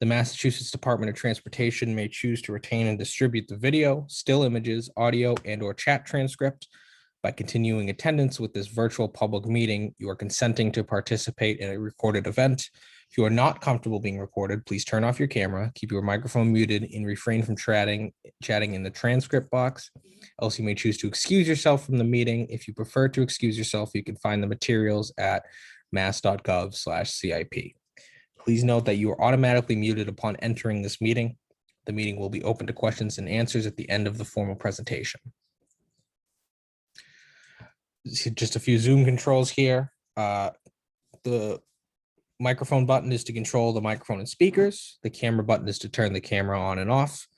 The Massachusetts Department of Transportation may choose to retain and distribute the video, still images, audio, and/or chat transcript. By continuing attendance with this virtual public meeting, you are consenting to participate in a recorded event. If you are not comfortable being recorded, please turn off your camera, keep your microphone muted, and refrain from chatting in the transcript box. Else you may choose to excuse yourself from the meeting. If you prefer to excuse yourself, you can find the materials at mass.gov/CIP. Please note that you are automatically muted upon entering this meeting. The meeting will be open to questions and answers at the end of the formal presentation. Just a few Zoom controls here. The microphone button is to control the microphone and speakers. The camera button is to turn the camera on and off.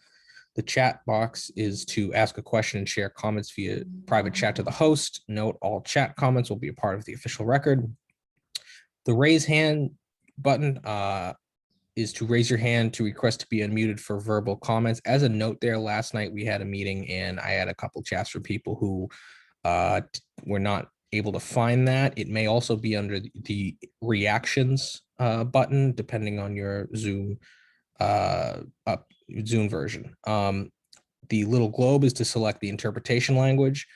The chat box is to ask a question and share comments via private chat to the host. Note all chat comments will be a part of the official record. The raise hand button is to raise your hand to request to be unmuted for verbal comments. As a note there, last night we had a meeting and I had a couple chats for people who were not able to find that. It may also be under the reactions button, depending on your Zoom version. The little globe is to select the interpretation language.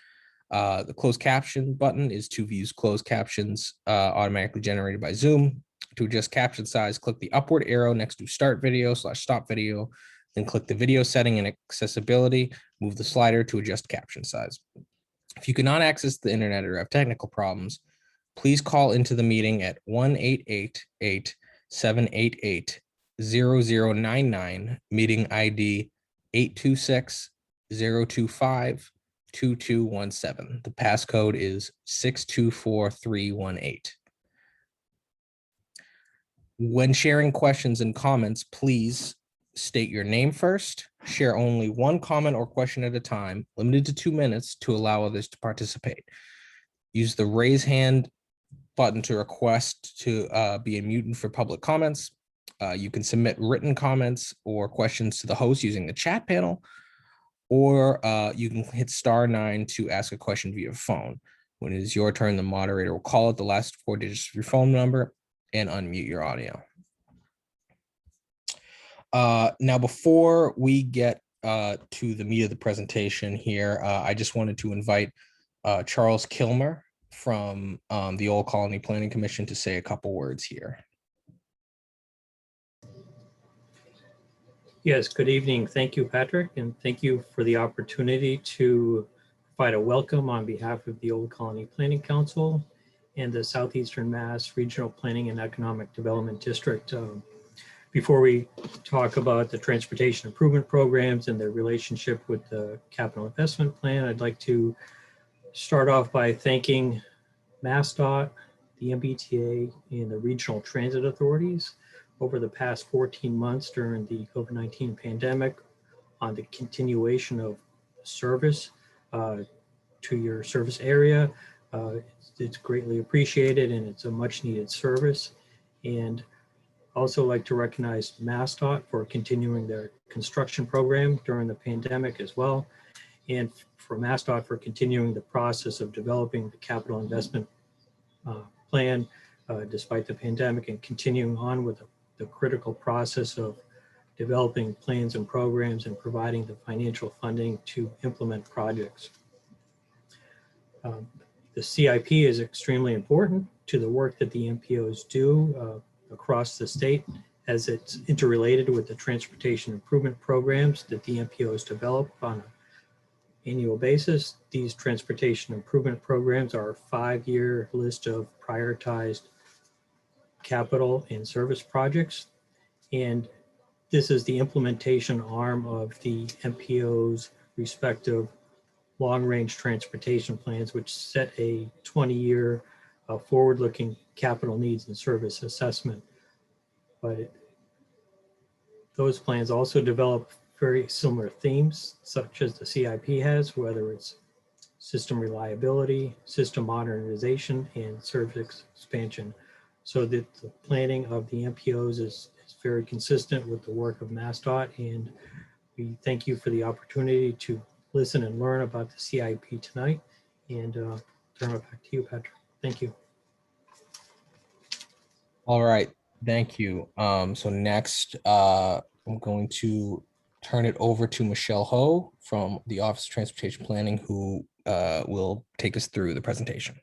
The closed caption button is to view closed captions automatically generated by Zoom. To adjust caption size, click the upward arrow next to start video /stop video, then click the video setting and accessibility, move the slider to adjust caption size. If you cannot access the internet or have technical problems, please call into the meeting at 1-888-788-0099, meeting ID 826-025-2217. The passcode is 624318. When sharing questions and comments, please state your name first, share only one comment or question at a time, limited to 2 minutes to allow others to participate. Use the raise hand button to request to be unmuted for public comments. You can submit written comments or questions to the host using the chat panel, or you can hit *9 to ask a question via phone. When it is your turn, the moderator will call out the last 4 digits of your phone number and unmute your audio. Now, before we get to the meat of the presentation here, I just wanted to invite Charles Kilmer from the Old Colony Planning Commission to say a couple words here. Yes, good evening. Thank you, Patrick, and thank you for the opportunity to provide a welcome on behalf of the Old Colony Planning Council and the Southeastern Mass Regional Planning and Economic Development District. Before we talk about the transportation improvement programs and their relationship with the capital investment plan, I'd like to start off by thanking MassDOT, the MBTA, and the regional transit authorities over the past 14 months during the COVID-19 pandemic on the continuation of service to your service area. It's greatly appreciated and it's a much needed service. And also like to recognize MassDOT for continuing their construction program during the pandemic as well. And for MassDOT for continuing the process of developing the capital investment plan despite the pandemic and continuing on with the critical process of developing plans and programs and providing the financial funding to implement projects. The CIP is extremely important to the work that the MPOs do across the state as it's interrelated with the transportation improvement programs that the MPOs develop on an annual basis. These transportation improvement programs are a 5-year list of prioritized capital and service projects. And this is the implementation arm of the MPO's respective long-range transportation plans, which set a 20-year forward-looking capital needs and service assessment. But those plans also develop very similar themes, such as the CIP has, whether it's system reliability, system modernization, and service expansion. So that the planning of the MPOs is very consistent with the work of MassDOT, and we thank you for the opportunity to listen and learn about the CIP tonight, and turn it back to you, Patrick. Thank you. All right. Thank you. So next, I'm going to turn it over to Michelle Ho from the Office of Transportation Planning, who will take us through the presentation.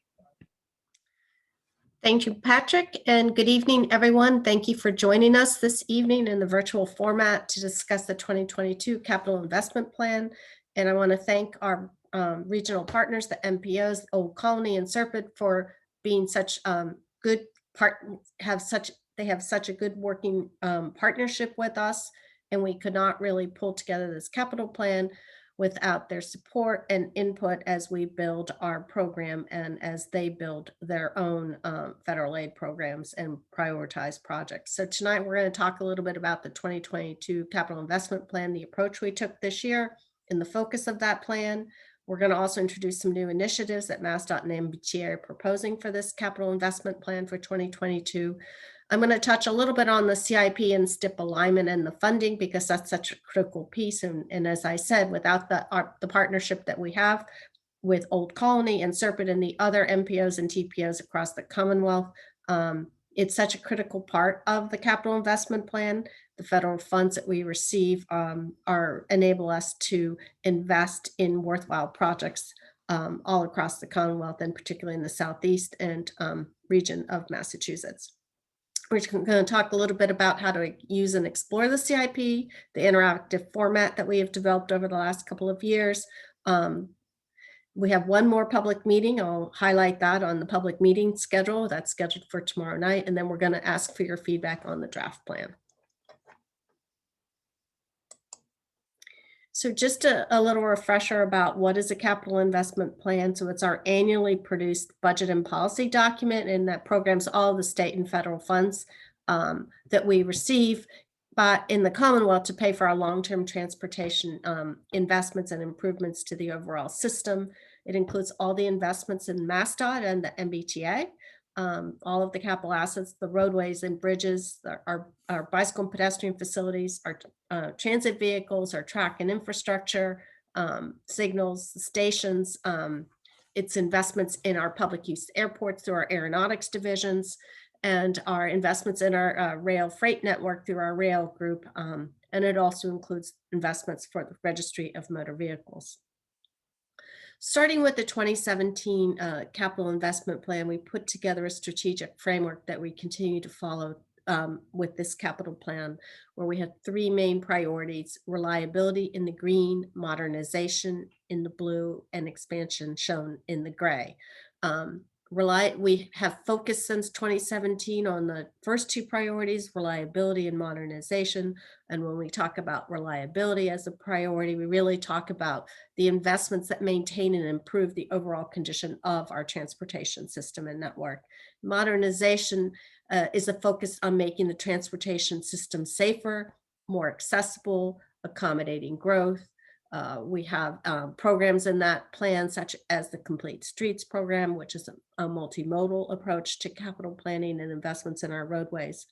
Thank you, Patrick, and good evening, everyone. Thank you for joining us this evening in the virtual format to discuss the 2022 Capital Investment Plan. And I want to thank our regional partners, the MPOs, Old Colony and Serpent, for being such good they have such a good working partnership with us. And we could not really pull together this capital plan without their support and input as we build our program and as they build their own federal aid programs and prioritize projects. So tonight we're going to talk a little bit about the 2022 Capital Investment Plan, the approach we took this year, and the focus of that plan. We're going to also introduce some new initiatives that MassDOT and MBTA are proposing for this Capital Investment Plan for 2022. I'm going to touch a little bit on the CIP and STIP alignment and the funding, because that's such a critical piece. And as I said, without the partnership that we have with Old Colony and Serpent and the other MPOs and TPOs across the Commonwealth, it's such a critical part of the capital investment plan. The federal funds that we receive enable us to invest in worthwhile projects all across the Commonwealth, and particularly in the Southeast and region of Massachusetts. We're going to talk a little bit about how to use and explore the CIP, the interactive format that we have developed over the last couple of years. We have one more public meeting. I'll highlight that on the public meeting schedule. That's scheduled for tomorrow night. And then we're going to ask for your feedback on the draft plan. So just a little refresher about what is a capital investment plan. So it's our annually produced budget and policy document, and that programs all the state and federal funds that we receive but in the Commonwealth to pay for our long-term transportation investments and improvements to the overall system. It includes all the investments in MassDOT and the MBTA, all of the capital assets, the roadways and bridges, our bicycle and pedestrian facilities, our transit vehicles, our track and infrastructure, signals, stations. It's investments in our public use airports through our aeronautics divisions, and our investments in our rail freight network through our rail group. And it also includes investments for the registry of motor vehicles. Starting with the 2017 capital investment plan, we put together a strategic framework that we continue to follow with this capital plan, where we have three main priorities: reliability in the green, modernization in the blue, and expansion shown in the gray. We have focused since 2017 on the first two priorities, reliability and modernization. And when we talk about reliability as a priority, we really talk about the investments that maintain and improve the overall condition of our transportation system and network. Modernization is a focus on making the transportation system safer, more accessible, accommodating growth. We have programs in that plan, such as the Complete Streets program, which is a multimodal approach to capital planning and investments in our roadways.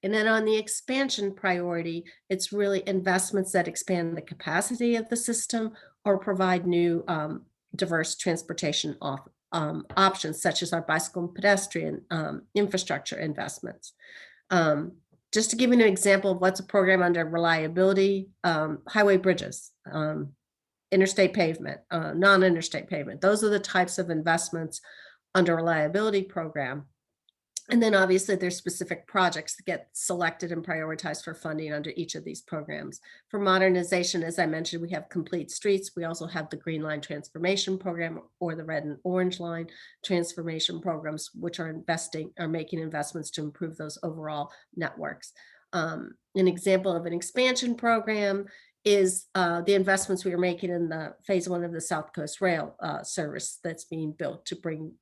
And then on the expansion priority, it's really investments that expand the capacity of the system or provide new diverse transportation options, such as our bicycle and pedestrian infrastructure investments. Just to give you an example of what's a program under reliability, highway bridges, interstate pavement, non-interstate pavement. Those are the types of investments under reliability program. And then obviously there's specific projects that get selected and prioritized for funding under each of these programs. For modernization, as I mentioned, we have Complete Streets. We also have the Green Line Transformation Program, or the Red and Orange Line Transformation Programs, which are making investments to improve those overall networks. An example of an expansion program is the investments we are making in the phase 1 of the South Coast Rail service that's being built to bring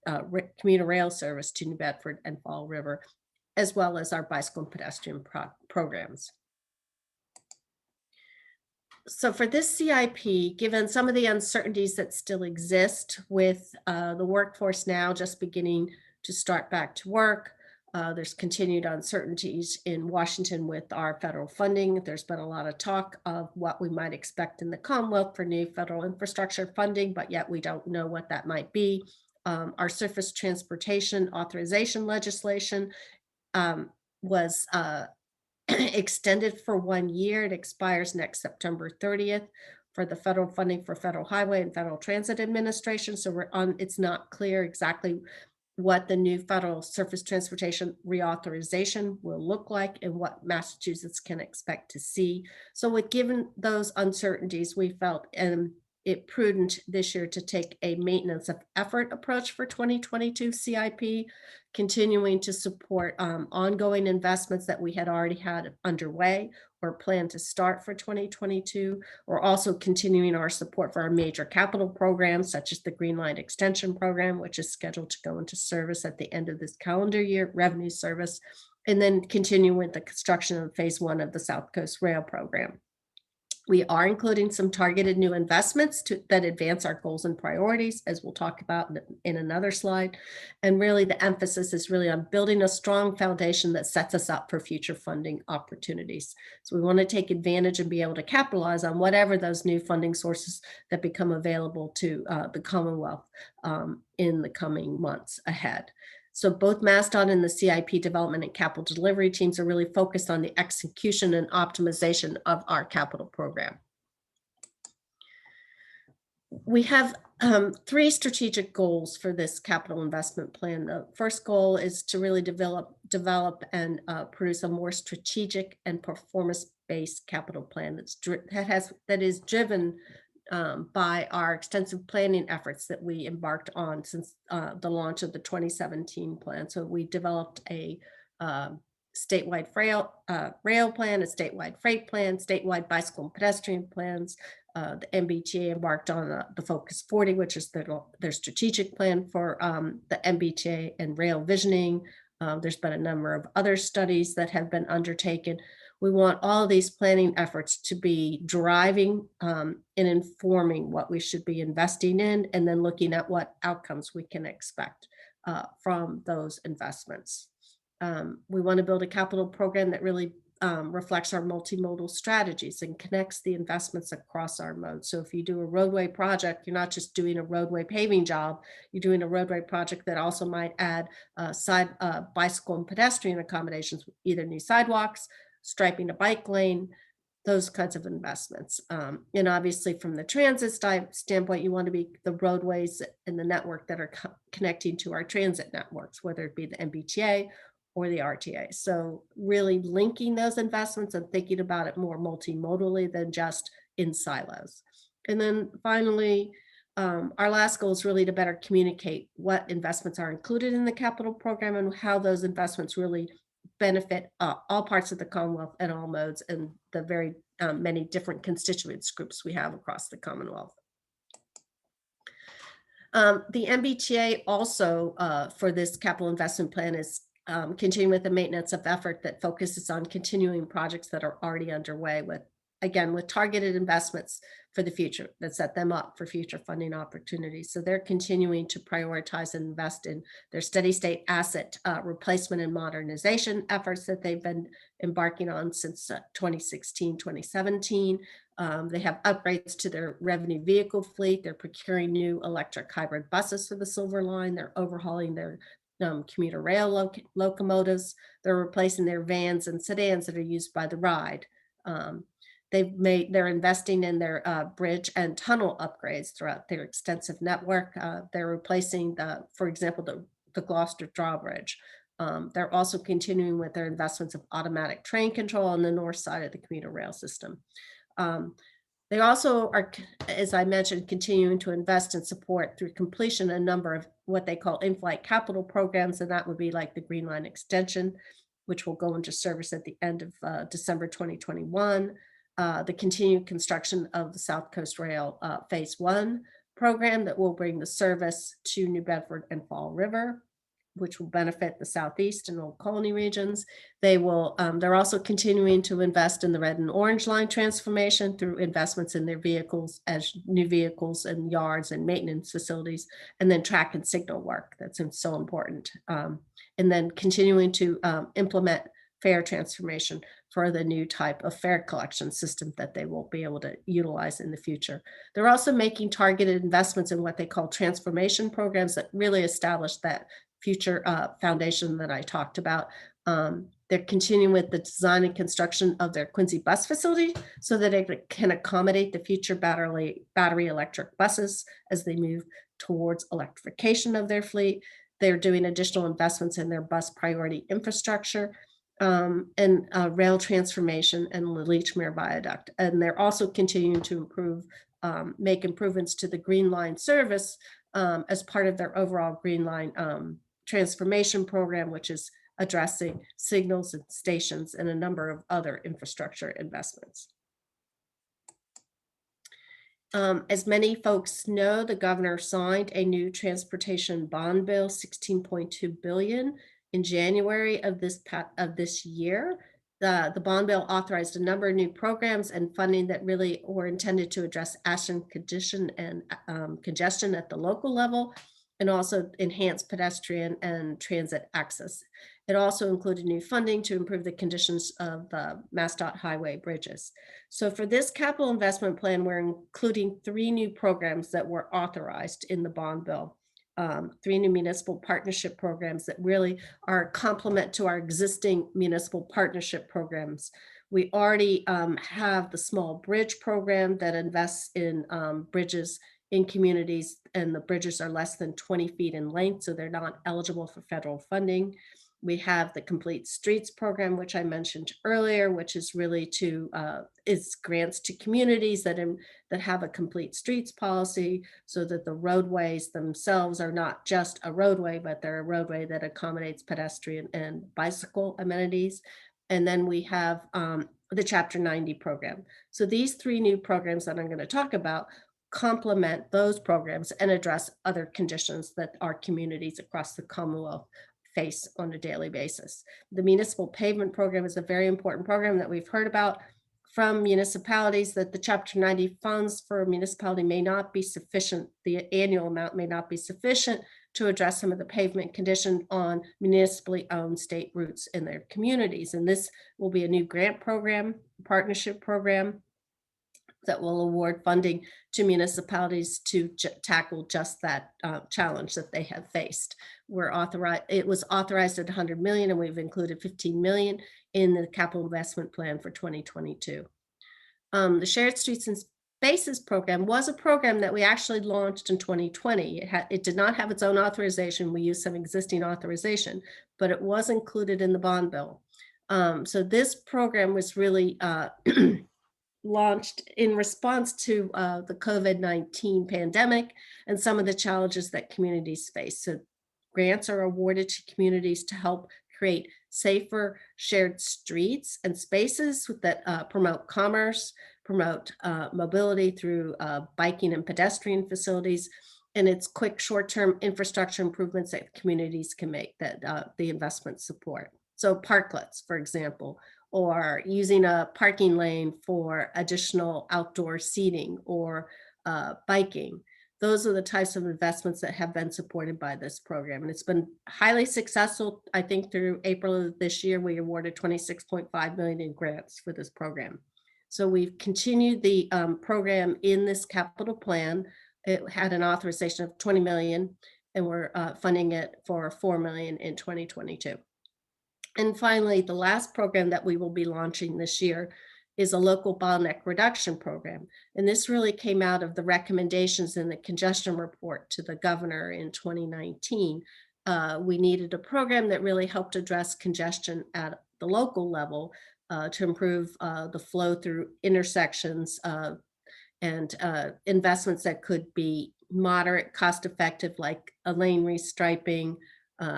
commuter rail service to New Bedford and Fall River, as well as our bicycle and pedestrian programs. So for this CIP, given some of the uncertainties that still exist with the workforce now just beginning to start back to work, there's continued uncertainties in Washington with our federal funding. There's been a lot of talk of what we might expect in the Commonwealth for new federal infrastructure funding, but yet we don't know what that might be. Our surface transportation authorization legislation was extended for 1 year. It expires next September 30th for the federal funding for Federal Highway and Federal Transit Administration. So it's not clear exactly what the new federal surface transportation reauthorization will look like and what Massachusetts can expect to see. So with given those uncertainties, we felt it prudent this year to take a maintenance of effort approach for 2022 CIP, continuing to support ongoing investments that we had already had underway or plan to start for 2022. We're also continuing our support for our major capital programs, such as the Green Line Extension Program, which is scheduled to go into service at the end of this calendar year, revenue service, and then continue with the construction of phase 1 of the South Coast Rail Program. We are including some targeted new investments that advance our goals and priorities, as we'll talk about in another slide. And really the emphasis is really on building a strong foundation that sets us up for future funding opportunities. So we want to take advantage and be able to capitalize on whatever those new funding sources that become available to the Commonwealth in the coming months ahead. So both MassDOT and the CIP development and capital delivery teams are really focused on the execution and optimization of our capital program. We have 3 strategic goals for this capital investment plan. The first goal is to really develop and produce a more strategic and performance-based capital plan that is driven by our extensive planning efforts that we embarked on since the launch of the 2017 plan. So we developed a statewide rail plan, a statewide freight plan, statewide bicycle and pedestrian plans. The MBTA embarked on the Focus 40, which is their strategic plan for the MBTA and rail visioning. There's been a number of other studies that have been undertaken. We want all of these planning efforts to be driving and informing what we should be investing in, and then looking at what outcomes we can expect from those investments. We want to build a capital program that really reflects our multimodal strategies and connects the investments across our modes. So if you do a roadway project, you're not just doing a roadway paving job, you're doing a roadway project that also might add bicycle and pedestrian accommodations, either new sidewalks, striping a bike lane, those kinds of investments. And obviously from the transit standpoint, you want to be the roadways and the network that are connecting to our transit networks, whether it be the MBTA or the RTA. So really linking those investments and thinking about it more multimodally than just in silos. And then finally, our last goal is really to better communicate what investments are included in the capital program and how those investments really benefit all parts of the Commonwealth and all modes and the very many different constituents groups we have across the Commonwealth. The MBTA also for this capital investment plan is continuing with the maintenance of effort that focuses on continuing projects that are already underway with targeted investments for the future that set them up for future funding opportunities. So they're continuing to prioritize and invest in their steady state asset replacement and modernization efforts that they've been embarking on since 2016, 2017. They have upgrades to their revenue vehicle fleet. They're procuring new electric hybrid buses for the Silver Line. They're overhauling their commuter rail locomotives. They're replacing their vans and sedans that are used by the ride. They're investing in their bridge and tunnel upgrades throughout their extensive network. They're replacing for example, the Gloucester Drawbridge. They're also continuing with their investments of automatic train control on the north side of the commuter rail system. They also are, as I mentioned, continuing to invest and support through completion a number of what they call in-flight capital programs, and that would be like the Green Line Extension, which will go into service at the end of December 2021. The continued construction of the South Coast Rail Phase 1 program that will bring the service to New Bedford and Fall River, which will benefit the Southeast and Old Colony regions. They're also continuing to invest in the Red and Orange Line transformation through investments in their vehicles as new vehicles and yards and maintenance facilities, and then track and signal work that's so important. And then continuing to implement fare transformation for the new type of fare collection system that they will be able to utilize in the future. They're also making targeted investments in what they call transformation programs that really establish that future foundation that I talked about. They're continuing with the design and construction of their Quincy bus facility so that it can accommodate the future battery electric buses as they move towards electrification of their fleet. They're doing additional investments in their bus priority infrastructure and rail transformation and the Leachmere Viaduct. And they're also continuing to make improvements to the Green Line service as part of their overall Green Line transformation program, which is addressing signals and stations and a number of other infrastructure investments. As many folks know, the governor signed a new transportation bond bill, 16.2 billion in January of this year. The bond bill authorized a number of new programs and funding that really were intended to address accident condition and congestion at the local level, and also enhance pedestrian and transit access. It also included new funding to improve the conditions of the MassDOT highway bridges. So for this capital investment plan, we're including 3 new programs that were authorized in the bond bill. 3 new municipal partnership programs that really are a complement to our existing municipal partnership programs. We already have the small bridge program that invests in bridges in communities, and the bridges are less than 20 feet in length, so they're not eligible for federal funding. We have the Complete Streets program, which I mentioned earlier, which is really is grants to communities that have a complete streets policy, so that the roadways themselves are not just a roadway, but they're a roadway that accommodates pedestrian and bicycle amenities. And then we have the Chapter 90 program. So these 3 new programs that I'm going to talk about complement those programs and address other conditions that our communities across the Commonwealth face on a daily basis. The municipal pavement program is a very important program that we've heard about from municipalities, that the Chapter 90 funds for a municipality may not be sufficient. The annual amount may not be sufficient to address some of the pavement condition on municipally owned state routes in their communities. And this will be a new grant program, partnership program, that will award funding to municipalities to tackle just that challenge that they have faced. It was authorized at 100 million, and we've included 15 million in the capital investment plan for 2022. The Shared Streets and Spaces program was a program that we actually launched in 2020. It did not have its own authorization. We used some existing authorization, but it was included in the bond bill. So this program was really launched in response to the COVID-19 pandemic and some of the challenges that communities face. So grants are awarded to communities to help create safer shared streets and spaces that promote commerce, promote mobility through biking and pedestrian facilities, and it's quick short-term infrastructure improvements that communities can make that the investments support. So parklets, for example, or using a parking lane for additional outdoor seating or biking. Those are the types of investments that have been supported by this program. And it's been highly successful. I think through April of this year, we awarded 26.5 million in grants for this program. So we've continued the program in this capital plan. It had an authorization of 20 million, and we're funding it for 4 million in 2022. And finally, the last program that we will be launching this year is a local bottleneck reduction program. And this really came out of the recommendations in the congestion report to the governor in 2019. We needed a program that really helped address congestion at the local level to improve the flow through intersections and investments that could be moderate, cost effective, like a lane restriping,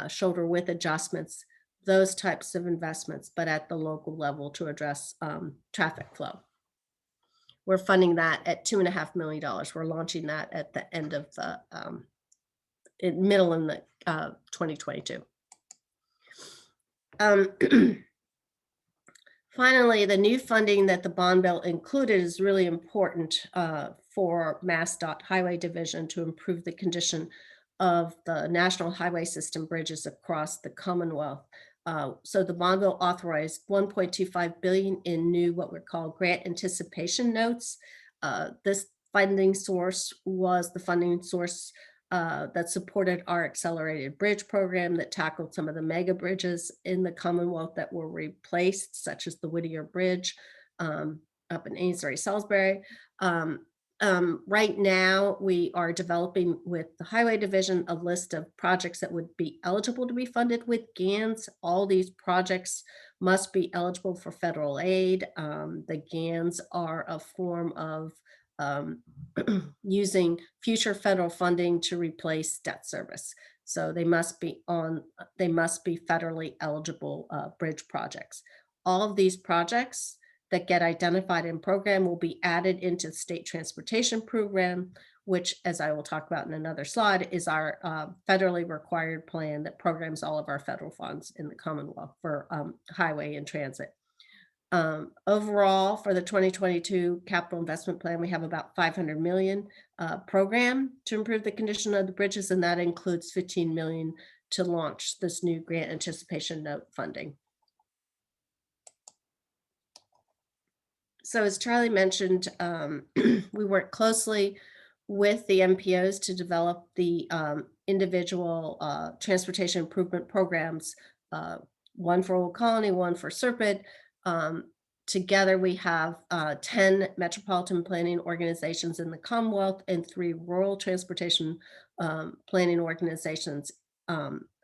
shoulder width adjustments, those types of investments, but at the local level to address traffic flow. We're funding that at $2.5 million. We're launching that at the end of the middle in the 2022. Finally, the new funding that the bond bill included is really important for MassDOT Highway Division to improve the condition of the national highway system bridges across the Commonwealth. So the bond bill authorized 1.25 billion in new, what we call grant anticipation notes. This funding source was the funding source that supported our accelerated bridge program that tackled some of the mega bridges in the Commonwealth that were replaced, such as the Whittier Bridge up in Amesbury, Salisbury. Right now, we are developing with the Highway Division a list of projects that would be eligible to be funded with GANs. All these projects must be eligible for federal aid. The GANs are a form of using future federal funding to replace debt service. So they must be federally eligible bridge projects. All of these projects that get identified in program will be added into the state transportation program, which, as I will talk about in another slide, is our federally required plan that programs all of our federal funds in the Commonwealth for highway and transit. Overall, for the 2022 capital investment plan, we have about 500 million program to improve the condition of the bridges, and that includes 15 million to launch this new grant anticipation note funding. So as Charlie mentioned, we work closely with the MPOs to develop the individual transportation improvement programs, one for Old Colony, one for CIP. Together, we have 10 metropolitan planning organizations in the Commonwealth and 3 rural transportation planning organizations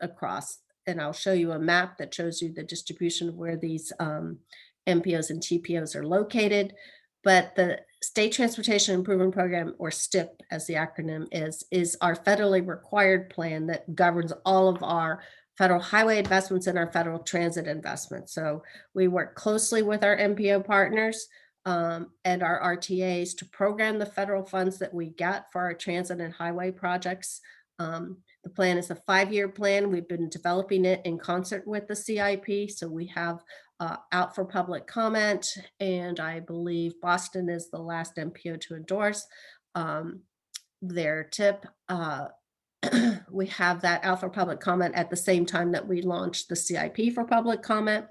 across. And I'll show you a map that shows you the distribution of where these MPOs and TPOs are located. But the State Transportation Improvement Program, or STIP as the acronym is our federally required plan that governs all of our federal highway investments and our federal transit investments. So we work closely with our MPO partners and our RTAs to program the federal funds that we get for our transit and highway projects. The plan is a 5-year plan. We've been developing it in concert with the CIP. So we have out for public comment, and I believe Boston is the last MPO to endorse their TIP. We have that out for public comment at the same time that we launched the CIP for public comment.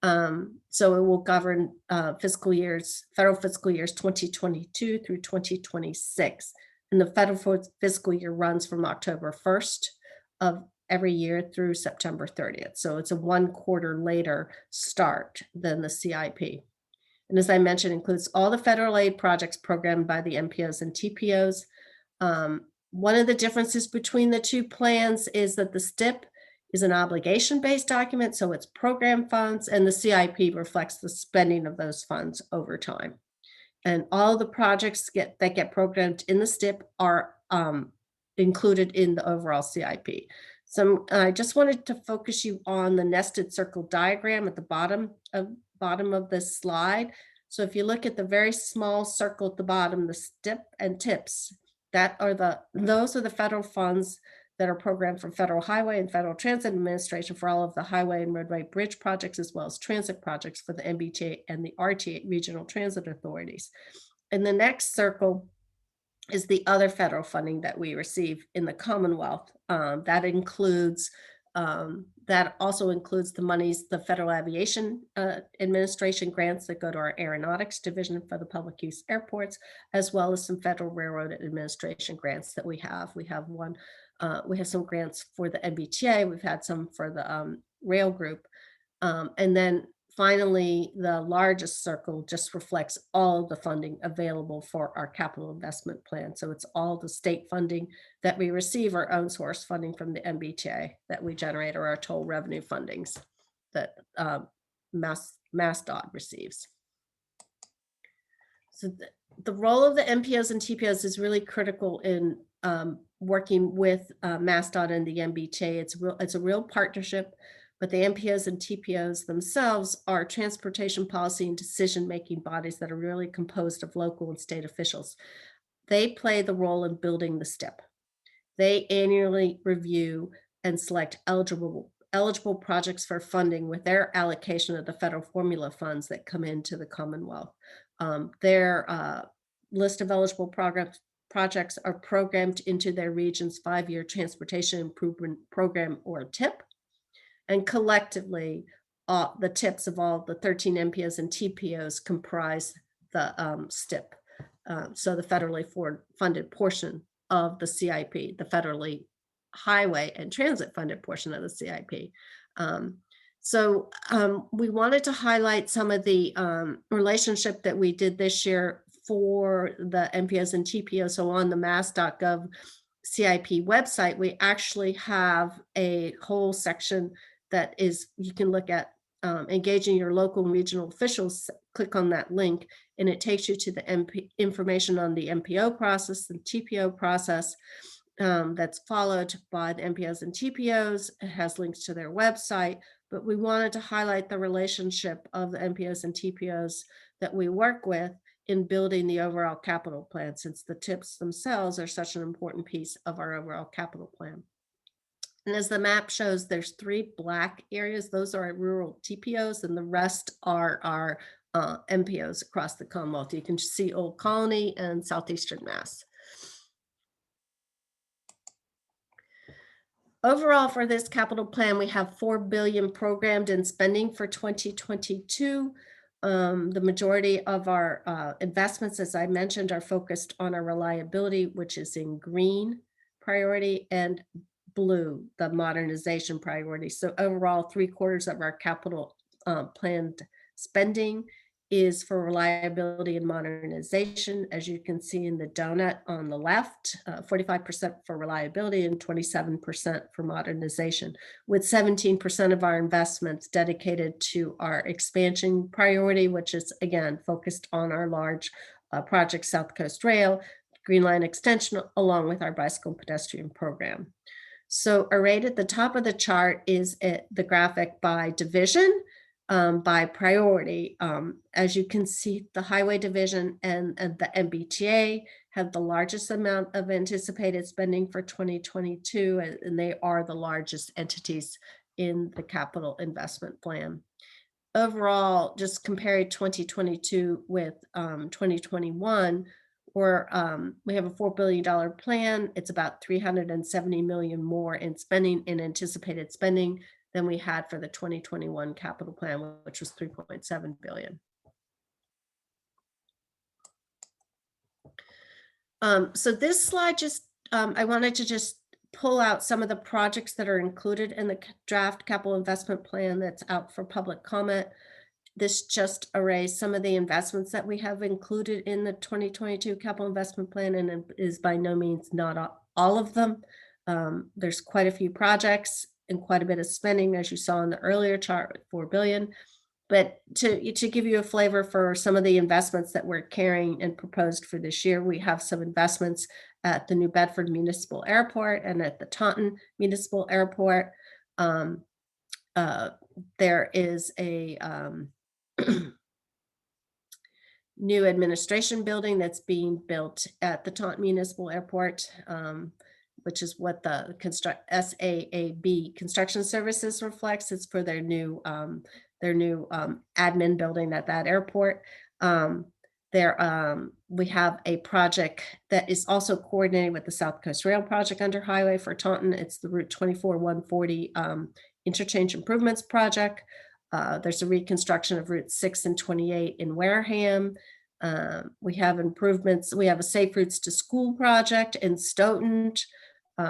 So it will govern federal fiscal years 2022 through 2026. And the federal fiscal year runs from October 1st of every year through September 30th. So it's a 1 quarter later start than the CIP. And as I mentioned, includes all the federal aid projects programmed by the MPOs and TPOs. One of the differences between the two plans is that the STIP is an obligation-based document, so it's program funds, and the CIP reflects the spending of those funds over time. And all the projects that get programmed in the STIP are included in the overall CIP. So I just wanted to focus you on the nested circle diagram at the bottom of this slide. So if you look at the very small circle at the bottom, the STIP and TIPs, those are the federal funds that are programmed for Federal Highway and Federal Transit Administration for all of the highway and roadway bridge projects, as well as transit projects for the MBTA and the RTA regional transit authorities. And the next circle is the other federal funding that we receive in the Commonwealth. That also includes the monies, the Federal Aviation Administration grants that go to our Aeronautics Division for the public use airports, as well as some Federal Railroad Administration grants that we have. We have some grants for the MBTA. We've had some for the rail group. And then finally, the largest circle just reflects all of the funding available for our capital investment plan. So it's all the state funding that we receive, our own source funding from the MBTA that we generate, or our toll revenue fundings that MassDOT receives. So the role of the MPOs and TPOs is really critical in working with MassDOT and the MBTA. It's a real partnership. But the MPOs and TPOs themselves are transportation policy and decision-making bodies that are really composed of local and state officials. They play the role in building the STIP. They annually review and select eligible projects for funding with their allocation of the federal formula funds that come into the Commonwealth. Their list of eligible projects are programmed into their region's 5-year transportation improvement program, or TIP. And collectively, the TIPs of all the 13 MPOs and TPOs comprise the STIP. So the federally funded portion of the CIP, the federally highway and transit funded portion of the CIP. We wanted to highlight some of the relationship that we did this year for the MPOs and TPOs. So on the mass.gov CIP website, we actually have a whole section that is, you can look at engaging your local and regional officials. Click on that link and it takes you to the information on the MPO process and TPO process that's followed by the MPOs and TPOs. It has links to their website, but we wanted to highlight the relationship of the MPOs and TPOs that we work with in building the overall capital plan, since the TIPs themselves are such an important piece of our overall capital plan. And as the map shows, there's 3 black areas. Those are our rural TPOs, and the rest are our MPOs across the Commonwealth. You can see Old Colony and Southeastern Mass. Overall, for this capital plan, we have $4 billion programmed in spending for 2022. The majority of our investments, as I mentioned, are focused on our reliability, which is in green priority, and blue, the modernization priority. So overall, 3/4 of our capital planned spending is for reliability and modernization. As you can see in the donut on the left, 45% for reliability and 27% for modernization, with 17% of our investments dedicated to our expansion priority, which is again focused on our large project South Coast Rail, Green Line extension, along with our bicycle and pedestrian program. So arrayed at the top of the chart is the graphic by division, by priority. As you can see, the highway division and the MBTA have the largest amount of anticipated spending for 2022, and they are the largest entities in the capital investment plan. Overall, just comparing 2022 with 2021, we have a $4 billion plan. It's about $370 million more in spending, in anticipated spending, than we had for the 2021 capital plan, which was $3.7 billion. So this slide I wanted to just pull out some of the projects that are included in the draft capital investment plan that's out for public comment. This just arrays some of the investments that we have included in the 2022 capital investment plan, and it is by no means not all of them. There's quite a few projects and quite a bit of spending, as you saw in the earlier chart with $4 billion. But to give you a flavor for some of the investments that we're carrying and proposed for this year, we have some investments at the New Bedford Municipal Airport and at the Taunton Municipal Airport. There is a new administration building that's being built at the Taunton Municipal Airport, which is what the SAAB Construction Services reflects. It's for their new admin building at that airport. We have a project that is also coordinated with the South Coast Rail project under highway for Taunton. It's the Route 24-140 interchange improvements project. There's a reconstruction of Route 6 and 28 in Wareham. We have improvements. We have a Safe Routes to School project in Stoughton.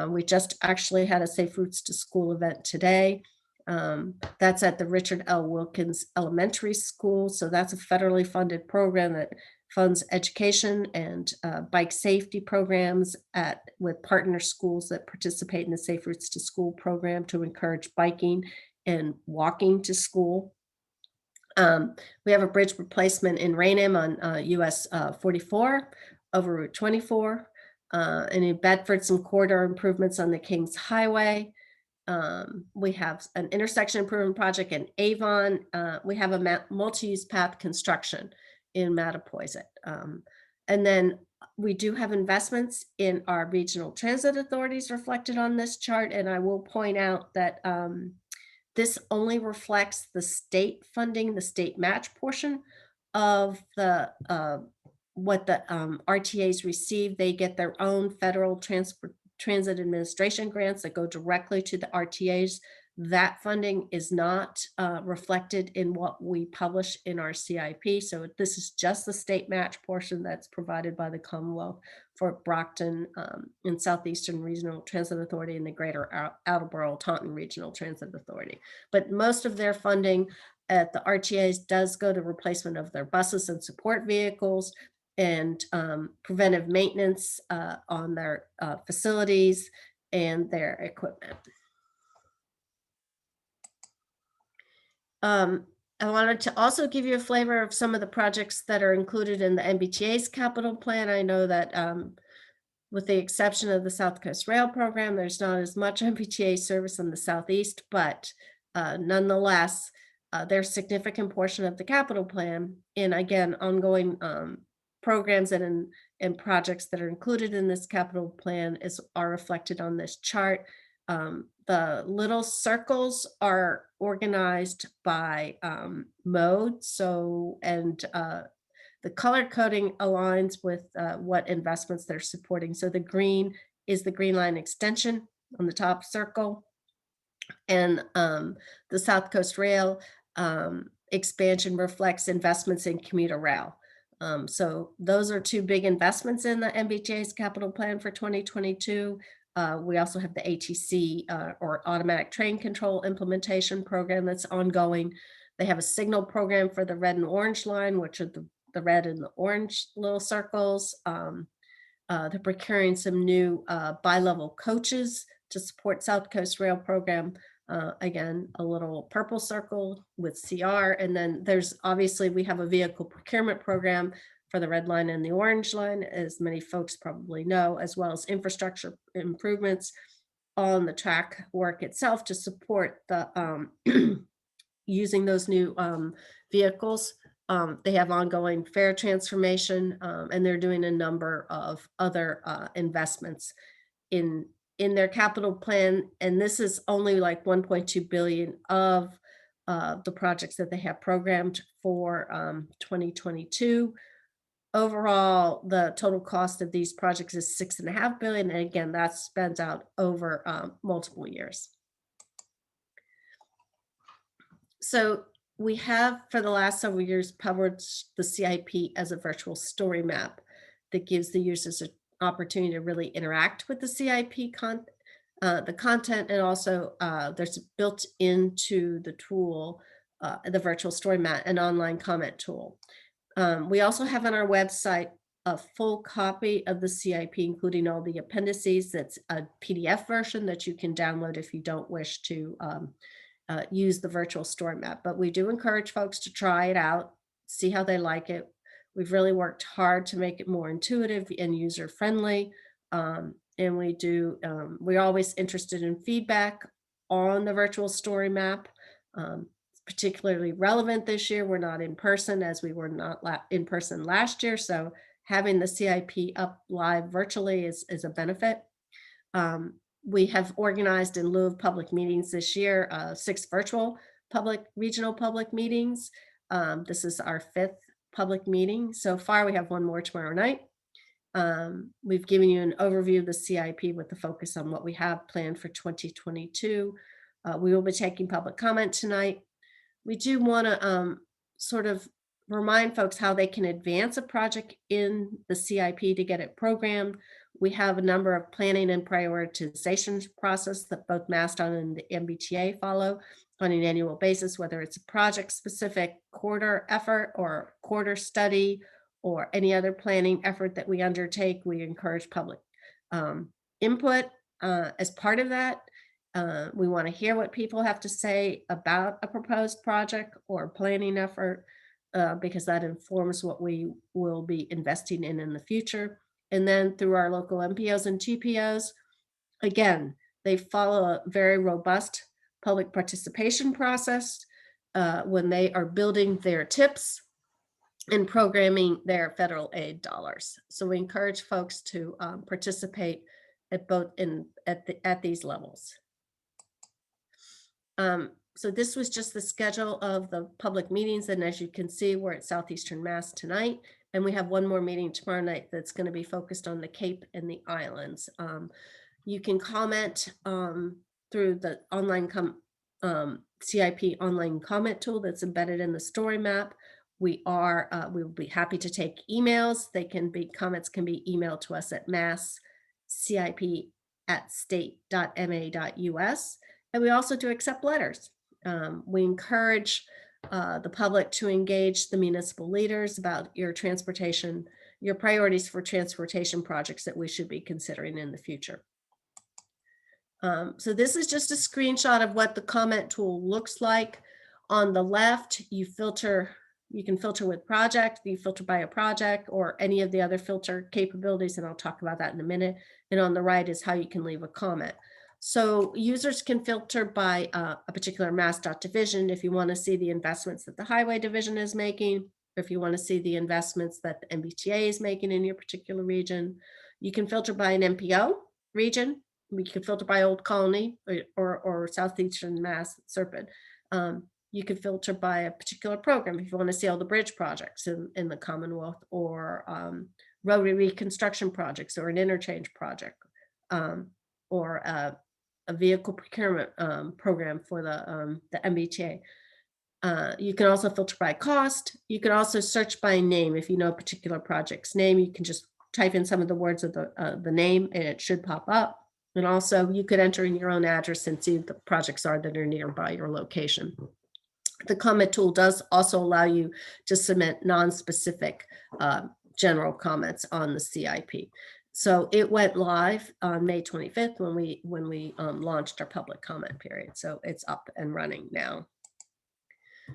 We just actually had a Safe Routes to School event today. That's at the Richard L. Wilkins Elementary School. So that's a federally funded program that funds education and bike safety programs with partner schools that participate in the Safe Routes to School program to encourage biking and walking to school. We have a bridge replacement in Raynham on US 44 over Route 24. And in Bedford, some corridor improvements on the Kings Highway. We have an intersection improvement project in Avon. We have a multi-use path construction in Mattapoisett. And then we do have investments in our regional transit authorities reflected on this chart. And I will point out that this only reflects the state funding, the state match portion of the what the RTAs receive. They get their own federal transit administration grants that go directly to the RTAs. That funding is not reflected in what we publish in our CIP. So this is just the state match portion that's provided by the Commonwealth for Brockton and Southeastern Regional Transit Authority and the Greater Attleboro Taunton Regional Transit Authority. But most of their funding at the RTAs does go to replacement of their buses and support vehicles and preventive maintenance on their facilities and their equipment. I wanted to also give you a flavor of some of the projects that are included in the MBTA's capital plan. I know that with the exception of the South Coast Rail program, there's not as much MBTA service in the Southeast, but nonetheless, there's a significant portion of the capital plan. And again, ongoing programs and projects that are included in this capital plan are reflected on this chart. The little circles are organized by mode. So, and the color coding aligns with what investments they're supporting. So the green is the Green Line extension on the top circle. And the South Coast Rail expansion reflects investments in commuter rail. So those are two big investments in the MBTA's capital plan for 2022. We also have the ATC or automatic train control implementation program that's ongoing. They have a signal program for the red and orange line, which are the red and the orange little circles. They're procuring some new bi-level coaches to support South Coast Rail program. Again, a little purple circle with CR. And then there's obviously, we have a vehicle procurement program for the red line and the orange line, as many folks probably know, as well as infrastructure improvements on the track work itself to support the using those new vehicles. They have ongoing fare transformation, and they're doing a number of other investments in their capital plan. And this is only like 1.2 billion of the projects that they have programmed for 2022. Overall, the total cost of these projects is $6.5 billion. And again, that's spent out over multiple years. So we have, for the last several years, published the CIP as a virtual story map that gives the users an opportunity to really interact with the CIP the content, and also there's built into the tool, the virtual story map, an online comment tool. We also have on our website a full copy of the CIP, including all the appendices. That's a PDF version that you can download if you don't wish to use the virtual story map. But we do encourage folks to try it out, see how they like it. We've really worked hard to make it more intuitive and user-friendly. And we're always interested in feedback on the virtual story map. Particularly relevant this year. We're not in person, as we were not in person last year. So having the CIP up live virtually is a benefit. We have organized, in lieu of public meetings this year, 6 virtual regional public meetings. This is our 5th public meeting. So far, we have one more tomorrow night. We've given you an overview of the CIP with the focus on what we have planned for 2022. We will be taking public comment tonight. We do want to sort of remind folks how they can advance a project in the CIP to get it programmed. We have a number of planning and prioritization process that both MassDOT and the MBTA follow on an annual basis, whether it's a project-specific quarter effort or quarter study or any other planning effort that we undertake. We encourage public input as part of that. We want to hear what people have to say about a proposed project or planning effort, because that informs what we will be investing in the future. And then through our local MPOs and TPOs, again, they follow a very robust public participation process when they are building their TIPs and programming their federal aid dollars. So we encourage folks to participate at both at these levels. So this was just the schedule of the public meetings. And as you can see, we're at Southeastern Mass tonight. And we have one more meeting tomorrow night that's going to be focused on the Cape and the islands. You can comment through the online CIP online comment tool that's embedded in the story map. We will be happy to take emails. Comments can be emailed to us at masscip@state.ma.us. And we also do accept letters. We encourage the public to engage the municipal leaders about your priorities for transportation projects that we should be considering in the future. So this is just a screenshot of what the comment tool looks like. On the left, you can filter with project, you filter by a project or any of the other filter capabilities, and I'll talk about that in a minute. And on the right is how you can leave a comment. So users can filter by a particular MassDOT division if you want to see the investments that the highway division is making, or if you want to see the investments that the MBTA is making in your particular region. You can filter by an MPO region. We can filter by Old Colony or Southeastern Mass, Serpent. You can filter by a particular program if you want to see all the bridge projects in the Commonwealth, or road reconstruction projects, or an interchange project, or a vehicle procurement program for the MBTA. You can also filter by cost. You can also search by name. If you know a particular project's name, you can just type in some of the words of the name and it should pop up. And also you could enter in your own address and see the projects that are nearby your location. The comment tool does also allow you to submit non-specific general comments on the CIP. So it went live on May 25th when we launched our public comment period. So it's up and running now.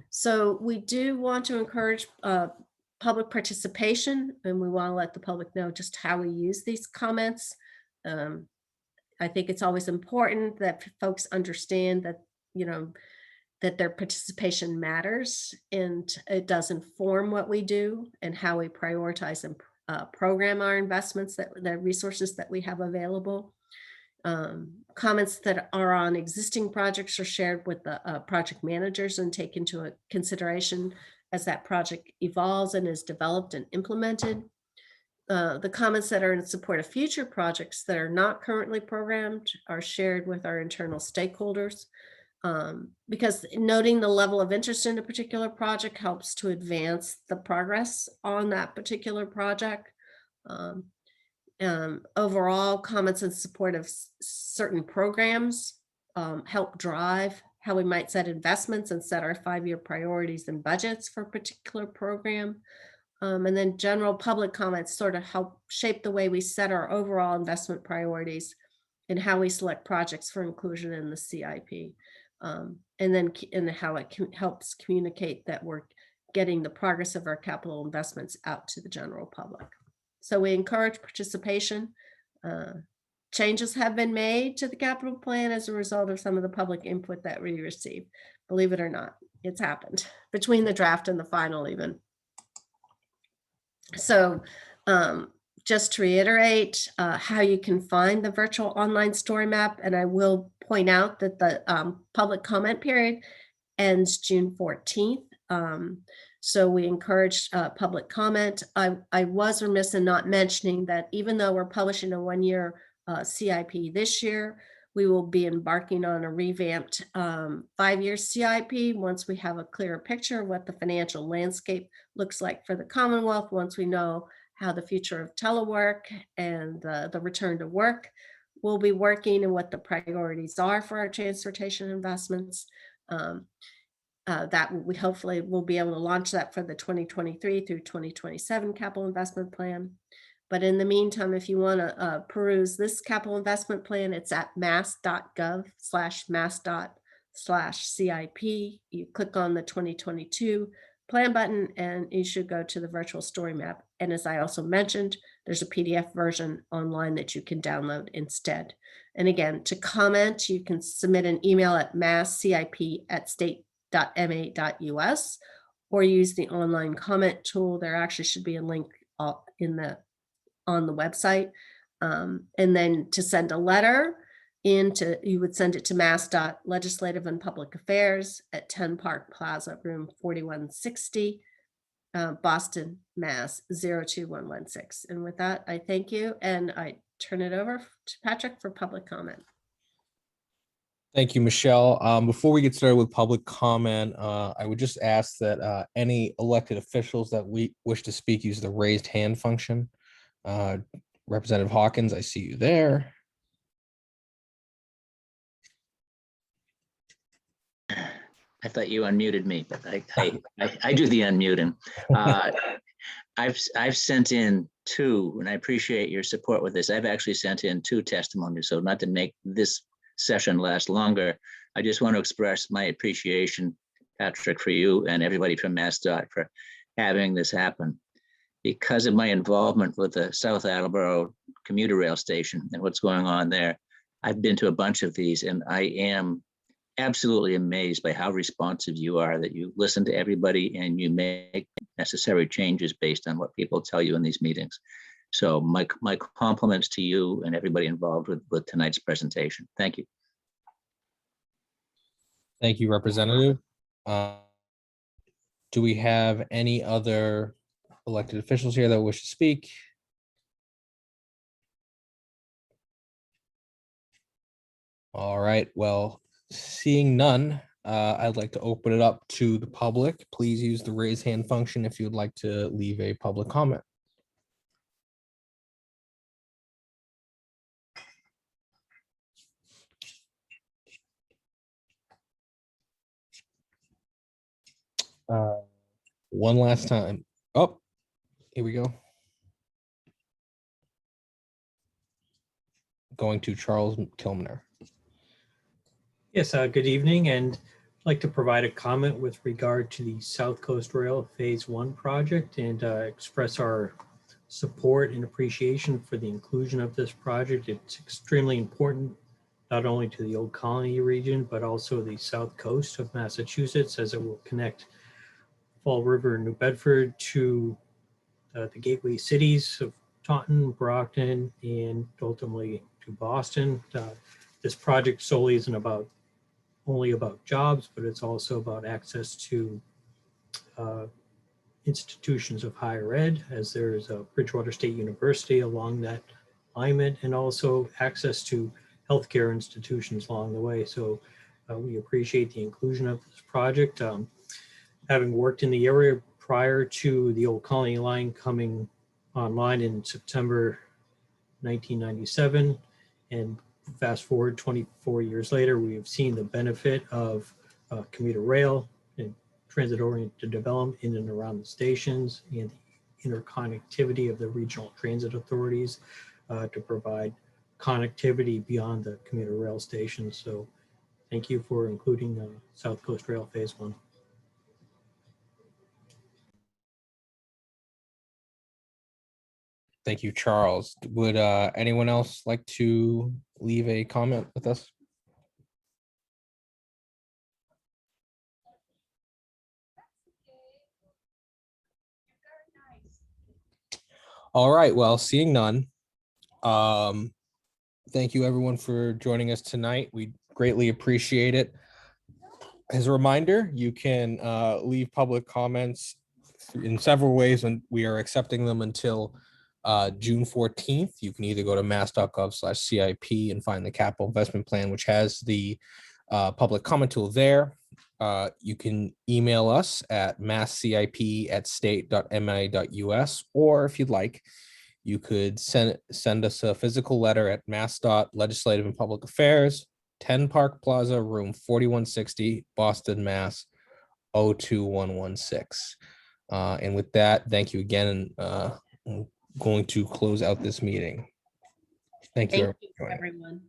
So we do want to encourage public participation, and we want to let the public know just how we use these comments. I think it's always important that folks understand that, that their participation matters, and it does inform what we do and how we prioritize and program our investments, the resources that we have available. Comments that are on existing projects are shared with the project managers and taken into consideration as that project evolves and is developed and implemented. The comments that are in support of future projects that are not currently programmed are shared with our internal stakeholders, because noting the level of interest in a particular project helps to advance the progress on that particular project. Overall, comments in support of certain programs help drive how we might set investments and set our 5-year priorities and budgets for a particular program. And then general public comments sort of help shape the way we set our overall investment priorities and how we select projects for inclusion in the CIP. And how it helps communicate that we're getting the progress of our capital investments out to the general public. So we encourage participation. Changes have been made to the capital plan as a result of some of the public input that we received. Believe it or not, it's happened between the draft and the final even. So just to reiterate how you can find the virtual online story map, and I will point out that the public comment period ends June 14th. So we encourage public comment. I was remiss in not mentioning that even though we're publishing a 1-year CIP this year, we will be embarking on a revamped 5-year CIP once we have a clearer picture of what the financial landscape looks like for the Commonwealth, once we know how the future of telework and the return to work will be working and what the priorities are for our transportation investments. That we hopefully will be able to launch that for the 2023 through 2027 capital investment plan. But in the meantime, if you want to peruse this capital investment plan, it's at mass.gov/mass./CIP. You click on the 2022 plan button and you should go to the virtual story map. And as I also mentioned, there's a PDF version online that you can download instead. And again, to comment, you can submit an email at masscip@state.ma.us or use the online comment tool. There actually should be a link on the website. And then to send a letter you would send it to Mass.Legislative and Public Affairs at 10 Park Plaza, room 4160, Boston, Mass. 02116. And with that, I thank you and I turn it over to Patrick for public comment. Thank you, Michelle. Before we get started with public comment, I would just ask that any elected officials that we wish to speak use the raised hand function. Representative Hawkins, I see you there. I thought you unmuted me, but I do the unmuting. I've sent in 2, and I appreciate your support with this. I've actually sent in 2 testimonies, so not to make this session last longer, I just want to express my appreciation, Patrick, for you and everybody from MassDOT for having this happen. Because of my involvement with the South Attleboro commuter rail station and what's going on there, I've been to a bunch of these, and I am absolutely amazed by how responsive you are, that you listen to everybody and you make necessary changes based on what people tell you in these meetings. So my compliments to you and everybody involved with tonight's presentation. Thank you. Thank you, Representative. Do we have any other elected officials here that wish to speak? All right, well, seeing none, I'd like to open it up to the public. Please use the raise hand function if you would like to leave a public comment. One last time. Oh, here we go. Going to Charles Kilmer. Yes, good evening, and I'd like to provide a comment with regard to the South Coast Rail Phase 1 project and express our support and appreciation for the inclusion of this project. It's extremely important, not only to the Old Colony region, but also the South Coast of Massachusetts, as it will connect Fall River and New Bedford to the gateway cities of Taunton, Brockton, and ultimately to Boston. This project solely isn't only about jobs, but it's also about access to institutions of higher ed, as there is a Bridgewater State University along that alignment, and also access to healthcare institutions along the way. So we appreciate the inclusion of this project. Having worked in the area prior to the Old Colony line coming online in September 1997, and fast forward 24 years later, we have seen the benefit of commuter rail and transit-oriented development in and around the stations, and the interconnectivity of the regional transit authorities to provide connectivity beyond the commuter rail stations. So thank you for including South Coast Rail Phase 1. Thank you, Charles. Would anyone else like to leave a comment with us? All right, well, seeing none, thank you everyone for joining us tonight. We greatly appreciate it. As a reminder, you can leave public comments in several ways, and we are accepting them until June 14th. You can either go to mass.gov/CIP and find the capital investment plan, which has the public comment tool there. You can email us at masscip@state.ma.us, or if you'd like, you could send us a physical letter at MassDOT Legislative and Public Affairs, 10 Park Plaza, room 4160, Boston, Mass. 02116. And with that, thank you again. I'm going to close out this meeting. Thank you, Thank you, everyone.